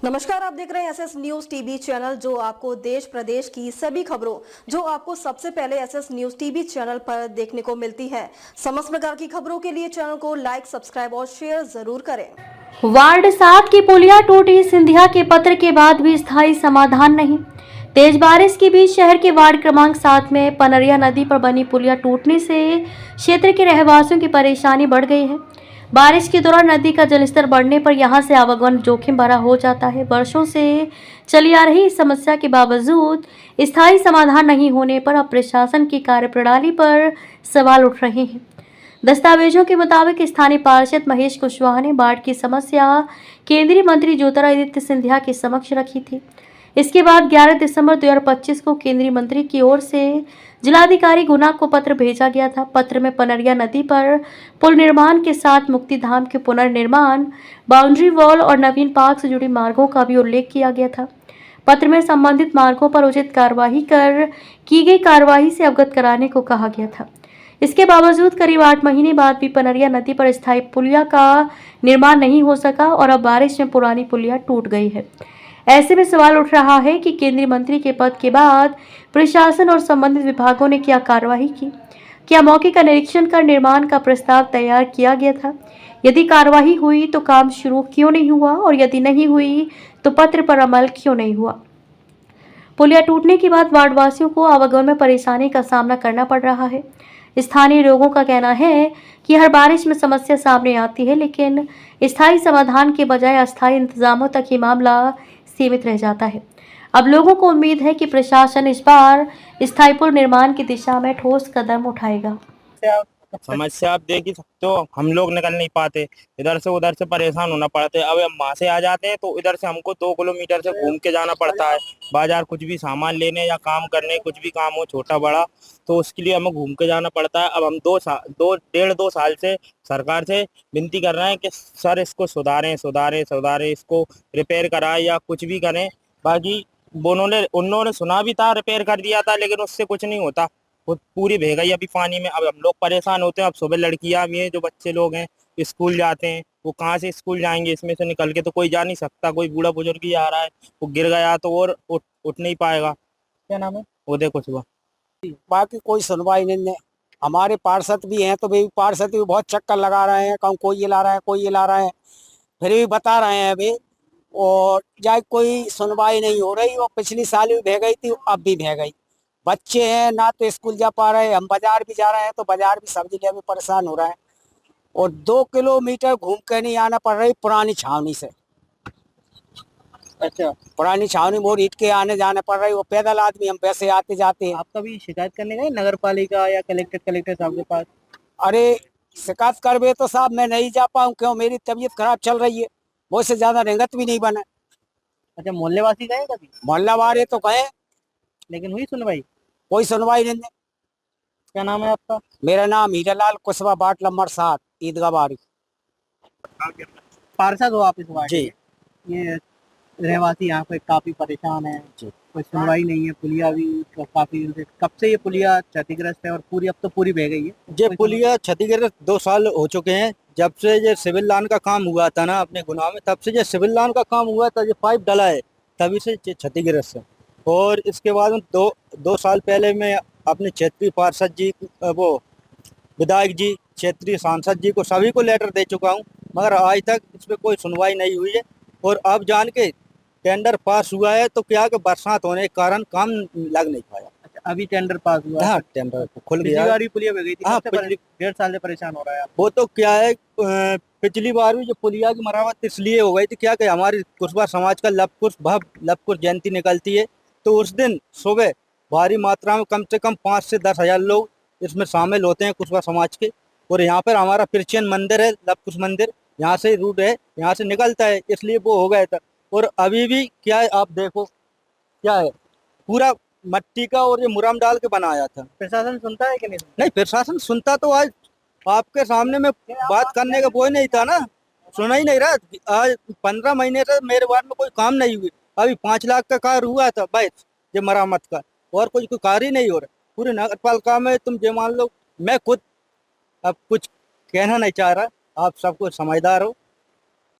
नमस्कार, आप देख रहे हैं एसएस न्यूज टीवी चैनल, जो आपको देश प्रदेश की सभी खबरों जो आपको सबसे पहले एसएस न्यूज टीवी चैनल पर देखने को मिलती है। समस्त प्रकार की खबरों के लिए चैनल को लाइक, सब्सक्राइब और शेयर जरूर करें। वार्ड 7 की पुलिया टूटी, सिंधिया के पत्र के बाद भी स्थायी समाधान नहीं। तेज बारिश के बीच शहर के वार्ड क्रमांक 7 में पनरिया नदी पर बनी पुलिया टूटने से क्षेत्र के रहवासियों की परेशानी बढ़ गई है। बारिश के दौरान नदी का जलस्तर बढ़ने पर यहां से आवागमन जोखिम भरा हो जाता है। वर्षों से चली आ रही इस समस्या के बावजूद स्थायी समाधान नहीं होने पर अब प्रशासन की कार्यप्रणाली पर सवाल उठ रहे हैं। दस्तावेजों के मुताबिक स्थानीय पार्षद महेश कुशवाहा ने बाढ़ की समस्या केंद्रीय मंत्री ज्योतिरादित्य सिंधिया के समक्ष रखी थी। इसके बाद 11 दिसंबर 2025 को केंद्रीय मंत्री की ओर से जिलाधिकारी गुना को पत्र भेजा गया था। पत्र में पनरिया नदी पर पुल निर्माण के साथ मुक्तिधाम के पुनर्निर्माण, बाउंड्री वॉल और नवीन पार्क से जुड़ी मार्गों का भी उल्लेख किया गया था। पत्र में संबंधित मार्गों पर उचित कार्यवाही कर की गई कार्यवाही से अवगत कराने को कहा गया था। इसके बावजूद करीब 8 महीने बाद भी पनरिया नदी पर स्थायी पुलिया का निर्माण नहीं हो सका और अब बारिश में पुरानी पुलिया टूट गई है। ऐसे में सवाल उठ रहा है कि केंद्रीय मंत्री के पद के बाद प्रशासन और संबंधित विभागों ने क्या कार्यवाही की? क्या मौके का निरीक्षण कर निर्माण का प्रस्ताव तैयार किया गया था? यदि कार्यवाही हुई तो काम शुरू क्यों नहीं हुआ, और यदि नहीं हुई तो पत्र पर अमल क्यों नहीं हुआ? पुलिया टूटने के बाद वार्डवासियों को आवागमन में परेशानी का सामना करना पड़ रहा है। स्थानीय लोगों का कहना है कि हर बारिश में समस्या सामने आती है, लेकिन स्थायी समाधान के बजाय अस्थायी इंतजामों तक ही मामला सीमित रह जाता है। अब लोगों को उम्मीद है कि प्रशासन इस बार स्थायी पुल निर्माण की दिशा में ठोस कदम उठाएगा। समस्या आप देख ही सकते हो, हम लोग निकल नहीं पाते, इधर से उधर से परेशान होना पड़ता है। अब हम वहां से आ जाते हैं तो इधर से हमको 2 किलोमीटर से घूम के जाना पड़ता है बाजार, कुछ भी सामान लेने या काम करने, कुछ भी काम हो छोटा बड़ा, तो उसके लिए हमें घूम के जाना पड़ता है। अब हम 2 साल से सरकार से विनती कर रहे हैं कि सर इसको सुधारें, इसको रिपेयर कराएं या कुछ भी करें। बाकी उन्होंने सुना भी था, रिपेयर कर दिया था, लेकिन उससे कुछ नहीं होता, वो पूरी बह गई अभी पानी में। अब हम लोग परेशान होते हैं। अब सुबह लड़कियां भी हैं, जो बच्चे लोग हैं स्कूल जाते हैं, वो कहाँ से स्कूल जाएंगे? इसमें से निकल के तो कोई जा नहीं सकता। कोई बूढ़ा बुजुर्ग ही आ रहा है, वो गिर गया तो और उठ नहीं पाएगा। क्या नाम है? उदय कुशवाहा। बाकी कोई सुनवाई नहीं है। हमारे पार्षद भी हैं तो भी पार्षद भी बहुत चक्कर लगा रहे हैं, कहूँ कोई ये ला रहा है, कोई ये ला रहा है, फिर भी बता रहे हैं अभी, और जाए कोई सुनवाई नहीं हो रही। और पिछली साल भी बह गई थी, अब भी बह गई। बच्चे हैं ना तो स्कूल जा पा रहे हैं, हम बाजार भी जा रहे हैं तो बाजार भी सब्जी ले भी परेशान हो रहा है। और 2 किलोमीटर घूम के नहीं आना पड़ रही पुरानी छावनी से। अच्छा, पुरानी छावनी मोड़ ईट के आने जाने पड़ रही। वो पैदल आदमी हम पैसे आते जाते हैं। आप कभी शिकायत करने गए नगर पालिका या कलेक्टर साहब के पास? अरे शिकायत करवे तो साहब मैं नहीं जा पाऊँ, क्यों? मेरी तबीयत खराब चल रही है, वो से ज्यादा रंगत भी नहीं बना। अच्छा, मोहल्लेवासी गए कभी? मोहल्ला वाले तो गए, लेकिन हुई सुनवाई? कोई सुनवाई नहीं है। क्या नाम है आपका? मेरा नाम हीरालाल कुशवाहा, वार्ड नंबर 7, ईदगाह बाड़ी। पार्षद हो आप इस वार्ड जी के? ये रहवासी यहाँ पे काफी परेशान है, जी। कोई सुनवाई नहीं है। पुलिया भी काफी, कब से ये पुलिया क्षतिग्रस्त है? और पूरी अब तो पूरी बह गई है। ये पुलिया क्षतिग्रस्त 2 साल हो चुके हैं। जब से ये सिविल लाइन का काम हुआ था ना अपने गुनाह में, तब से ये सिविल लाइन का काम हुआ था, ये पाइप डला है, तभी से ये क्षतिग्रस्त है। और इसके बाद दो साल पहले मैं अपने क्षेत्रीय पार्षद जी, वो विधायक जी, क्षेत्रीय सांसद जी को, सभी को लेटर दे चुका हूँ, मगर आज तक इस पर कोई सुनवाई नहीं हुई है। और अब जान के टेंडर पास हुआ है तो क्या कि बरसात होने के कारण काम लग नहीं पाया। अच्छा, अभी टेंडर पास हुआ? हाँ, टेंडर खुल पिछली गया। बार भी पुलिया बह गई थी। हाँ, कब से 1.5 साल से परेशान हो रहा है आप? वो तो क्या है, पिछली बार भी जो पुलिया की मरम्मत इसलिए हो गई थी, क्या कि हमारी कुशवाहा समाज का लवकुश जयंती निकलती है, तो उस दिन सुबह भारी मात्रा में कम से कम 5 से 10 हजार लोग इसमें शामिल होते हैं कुशवाहा समाज के। और यहाँ पर हमारा क्रिश्चियन मंदिर है, लवकुश मंदिर, यहाँ से रूट है, यहाँ से निकलता है, इसलिए वो हो गया था। और अभी भी क्या है, आप देखो क्या है, पूरा मट्टी का और ये मुरम डाल के बनाया था। प्रशासन सुनता है कि नहीं? नहीं, प्रशासन सुनता तो आज आपके सामने में बात करने का वो नहीं था ना, सुना ही नहीं रहा। आज 15 महीने से मेरे वार्ड में कोई काम नहीं हुई। अभी 5 लाख का कार्य हुआ था बस ये मरम्मत का, और कोई कार्य ही नहीं हो रहा पूरे नगर पालिका में। तुम ये मान लो, मैं खुद अब कुछ कहना नहीं चाह रहा, आप सब कुछ समझदार हो,